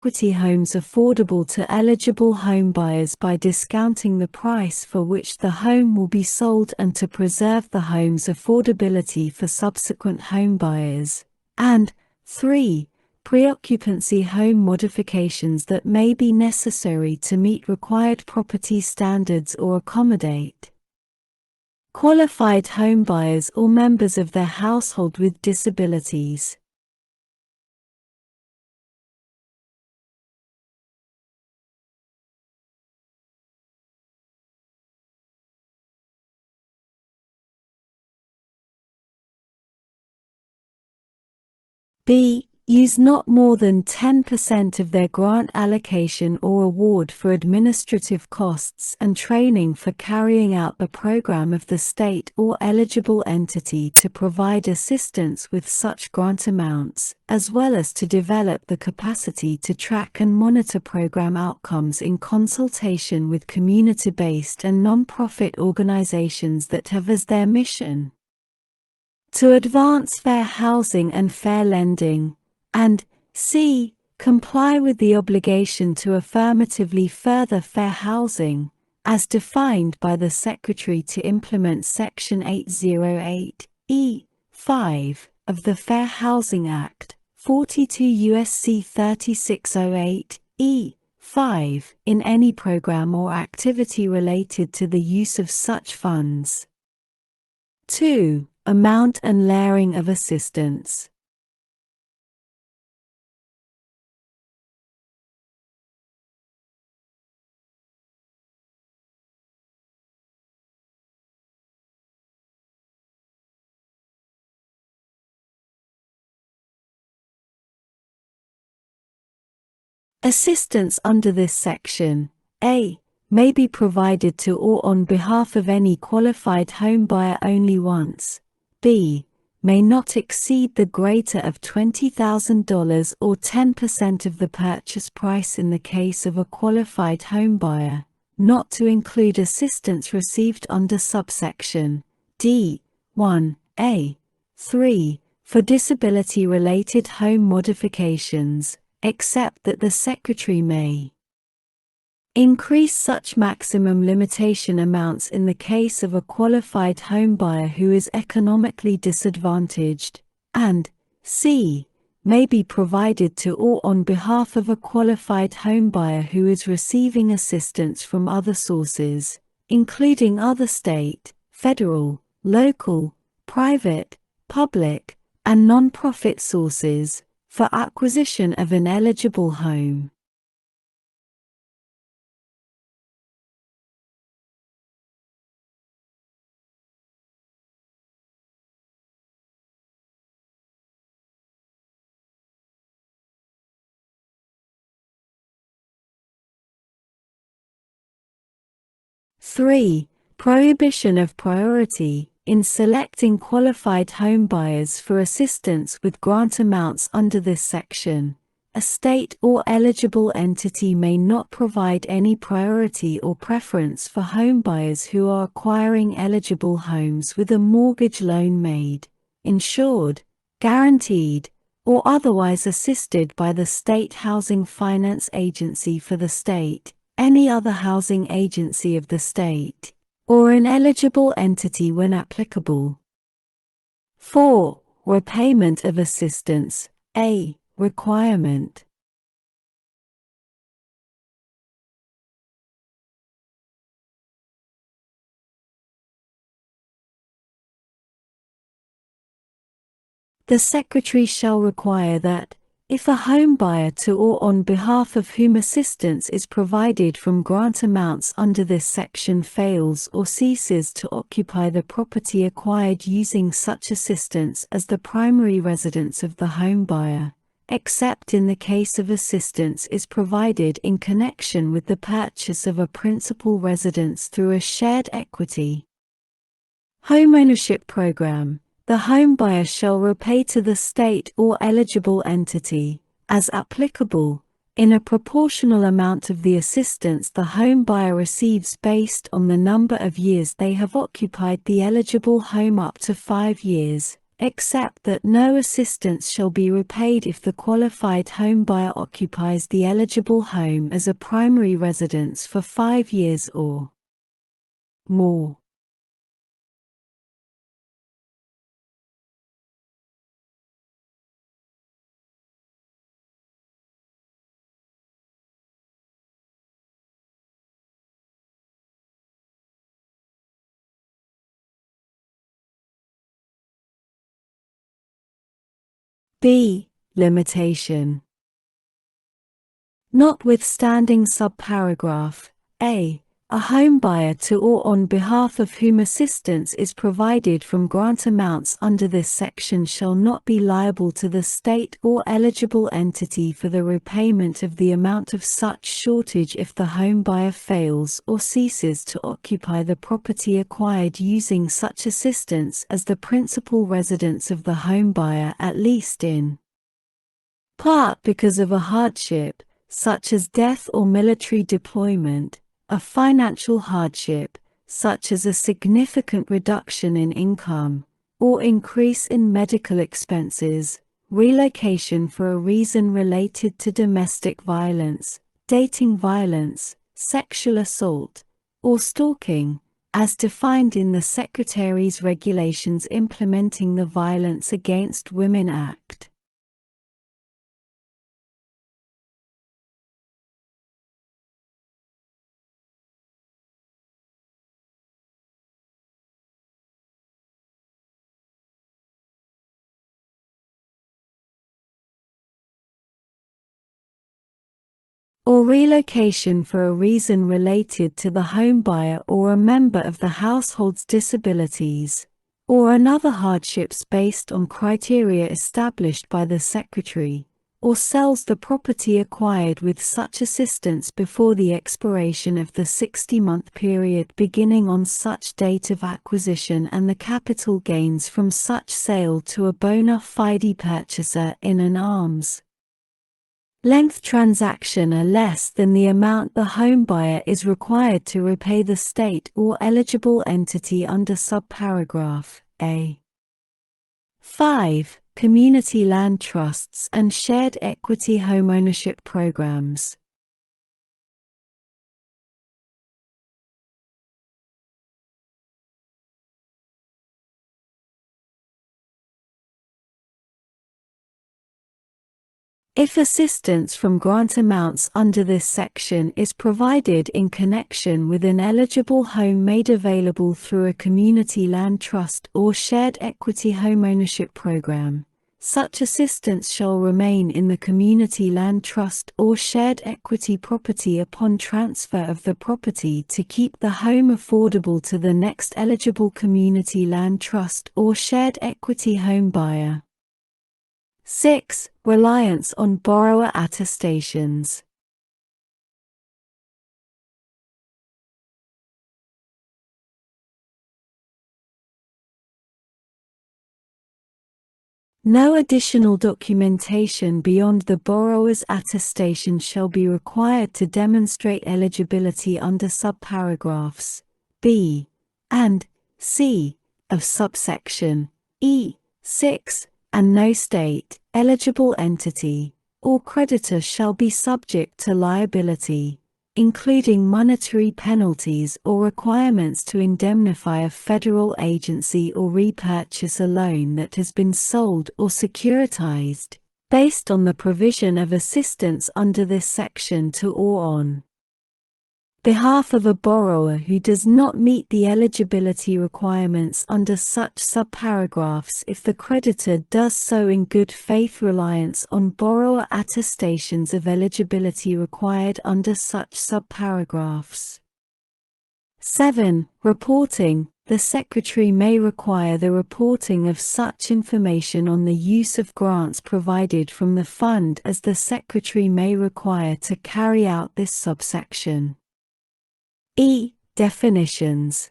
equity homes affordable to eligible homebuyers by discounting the price for which the home will be sold and to preserve the home's affordability for subsequent homebuyers. And 3. Pre-occupancy home modifications that may be necessary to meet required property standards or accommodate qualified homebuyers or members of their household with disabilities. B. Use not more than 10% of their grant allocation or award for administrative costs and training for carrying out the program of the state or eligible entity to provide assistance with such grant amounts, as well as to develop the capacity to track and monitor program outcomes in consultation with community-based and non-profit organizations that have as their mission to advance fair housing and fair lending. And C. Comply with the obligation to affirmatively further fair housing, as defined by the Secretary to implement Section 808(e)(5) of the Fair Housing Act, 42 U.S.C. 3608(e)(5) in any program or activity related to the use of such funds. 2. Amount and layering of assistance. Assistance under this section, A, may be provided to or on behalf of any qualified homebuyer only once. B, may not exceed the greater of $20,000 or 10% of the purchase price in the case of a qualified homebuyer, not to include assistance received under subsection D, 1A. 3, for disability-related home modifications, except that the Secretary may increase such maximum limitation amounts in the case of a qualified homebuyer who is economically disadvantaged, and C. may be provided to or on behalf of a qualified homebuyer who is receiving assistance from other sources, including other state, federal, local, private, public, and non-profit sources, for acquisition of an eligible home. Three, prohibition of priority in selecting qualified homebuyers for assistance with grant amounts under this section. A state or eligible entity may not provide any priority or preference for homebuyers who are acquiring eligible homes with a mortgage loan made, insured, guaranteed, or otherwise assisted by the State Housing Finance Agency for the state, any other housing agency of the state, or an eligible entity when applicable. 4. Repayment of assistance, a requirement. The Secretary shall require that, if a homebuyer to or on behalf of whom assistance is provided from grant amounts under this section fails or ceases to occupy the property acquired using such assistance as the primary residence of the homebuyer, except in the case of assistance is provided in connection with the purchase of a principal residence through a shared equity homeownership program, the homebuyer shall repay to the state or eligible entity, as applicable, in a proportional amount of the assistance the homebuyer receives based on the number of years they have occupied the eligible home up to 5 years, except that no assistance shall be repaid if the qualified homebuyer occupies the eligible home as a primary residence for 5 years or more. B. Limitation. Notwithstanding subparagraph A, a homebuyer to or on behalf of whom assistance is provided from grant amounts under this section shall not be liable to the state or eligible entity for the repayment of the amount of such shortage if the homebuyer fails or ceases to occupy the property acquired using such assistance as the principal residence of the homebuyer, at least in part because of a hardship, such as death or military deployment, a financial hardship, such as a significant reduction in income, or increase in medical expenses, relocation for a reason related to domestic violence, dating violence, sexual assault, or stalking, as defined in the Secretary's regulations implementing the Violence Against Women Act. Or relocation for a reason related to the homebuyer or a member of the household's disabilities, or another hardships based on criteria established by the Secretary, or sells the property acquired with such assistance before the expiration of the 60-month period beginning on such date of acquisition and the capital gains from such sale to a bona fide purchaser in an arm's length transaction are less than the amount the homebuyer is required to repay the state or eligible entity under subparagraph A. 5. Community land trusts and shared equity homeownership programs. If assistance from grant amounts under this section is provided in connection with an eligible home made available through a community land trust or shared equity homeownership program, such assistance shall remain in the community land trust or shared equity property upon transfer of the property to keep the home affordable to the next eligible community land trust or shared equity home buyer. 6. Reliance on borrower attestations. No additional documentation beyond the borrower's attestation shall be required to demonstrate eligibility under subparagraphs B and C of subsection E6, and no state, eligible entity, or creditor shall be subject to liability, including monetary penalties or requirements to indemnify a federal agency or repurchase a loan that has been sold or securitized, based on the provision of assistance under this section to or on behalf of a borrower who does not meet the eligibility requirements under such subparagraphs if the creditor does so in good faith reliance on borrower attestations of eligibility required under such subparagraphs. 7. Reporting. The Secretary may require the reporting of such information on the use of grants provided from the fund as the Secretary may require to carry out this subsection. E. Definitions.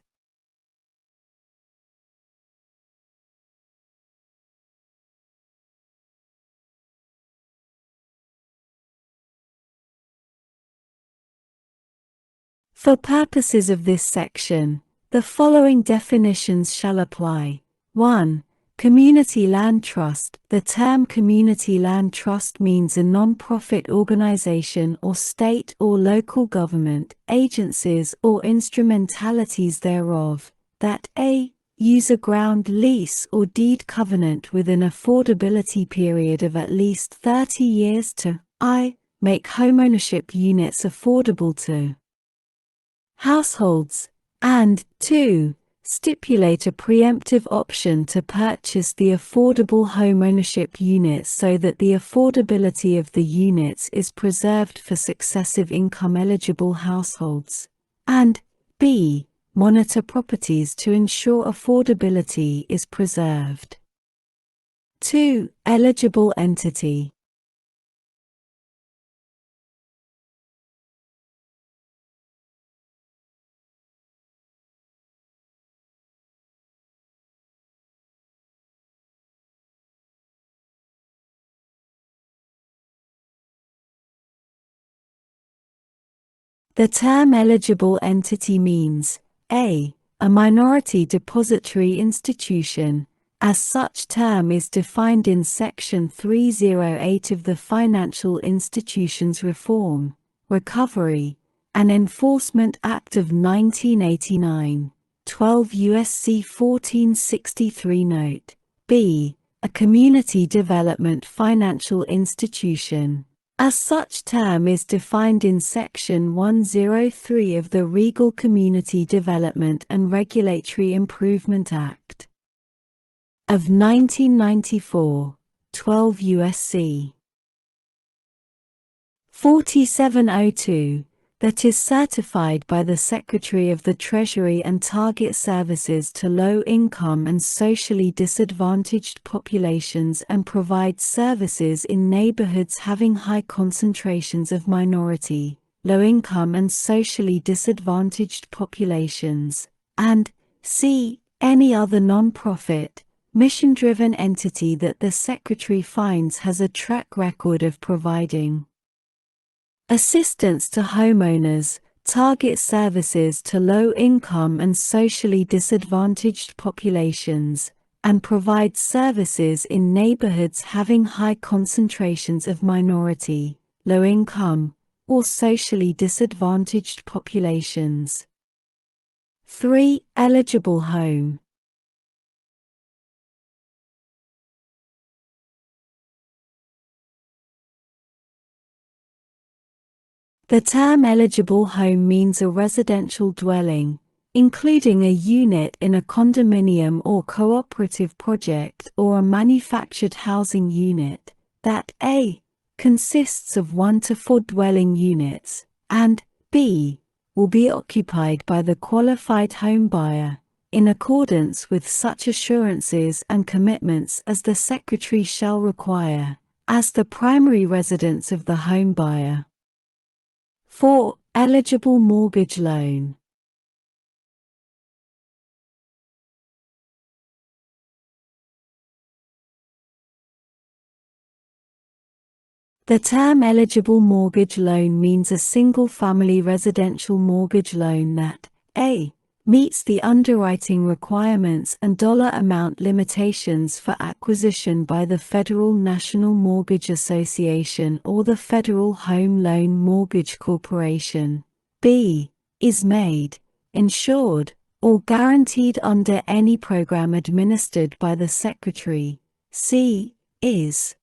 For purposes of this section, the following definitions shall apply. 1. Community land trust. The term community land trust means a non-profit organization or state or local government, agencies or instrumentalities thereof, that a. use a ground lease or deed covenant with an affordability period of at least 30 years to I. make homeownership units affordable to households, and 2. stipulate a preemptive option to purchase the affordable homeownership units so that the affordability of the units is preserved for successive income-eligible households, and b. monitor properties to ensure affordability is preserved. 2. Eligible entity. The term eligible entity means a minority depository institution. As such term is defined in Section 308 of the Financial Institutions Reform, Recovery, and Enforcement Act of 1989, 12 U.S.C. 1463 Note B, a community development financial institution. As such term is defined in Section 103 of the Regal Community Development and Regulatory Improvement Act of 1994, 12 U.S.C. 4702, that is certified by the Secretary of the Treasury and target services to low-income and socially disadvantaged populations and provides services in neighborhoods having high concentrations of minority, low-income and socially disadvantaged populations, and c. any other non-profit, mission-driven entity that the Secretary finds has a track record of providing assistance to homeowners, target services to low-income and socially disadvantaged populations, and provides services in neighborhoods having high concentrations of minority, low-income, or socially disadvantaged populations. 3. Eligible home. The term eligible home means a residential dwelling, including a unit in a condominium or cooperative project or a manufactured housing unit, that a. consists of 1 to 4 dwelling units, and b. will be occupied by the qualified home buyer, in accordance with such assurances and commitments as the Secretary shall require, as the primary residence of the home buyer. 4. Eligible mortgage loan. The term eligible mortgage loan means a single-family residential mortgage loan that a. meets the underwriting requirements and dollar amount limitations for acquisition by the Federal National Mortgage Association or the Federal Home Loan Mortgage Corporation, b. is made, insured, or guaranteed under any program administered by the Secretary, c. is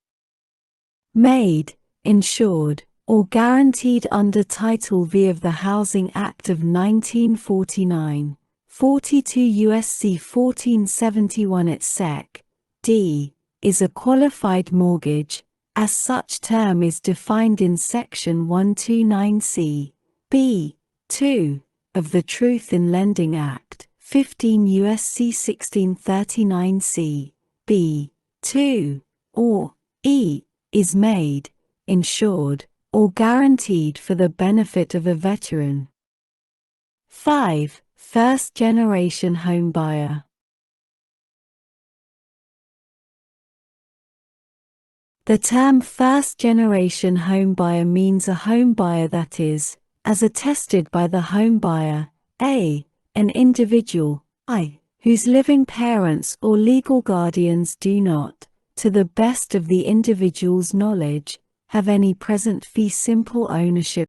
made, insured, or guaranteed under Title V of the Housing Act of 1949, 42 U.S.C. 1471 et seq. D. is a qualified mortgage, as such term is defined in Section 129C, b. 2, of the Truth in Lending Act, 15 U.S.C. 1639C, b. 2, or e. is made, insured, or guaranteed for the benefit of a veteran. 5. First-generation homebuyer. The term first-generation homebuyer means a homebuyer that is, as attested by the homebuyer, a. an individual, I. whose living parents or legal guardians do not, to the best of the individual's knowledge, have any present fee simple ownership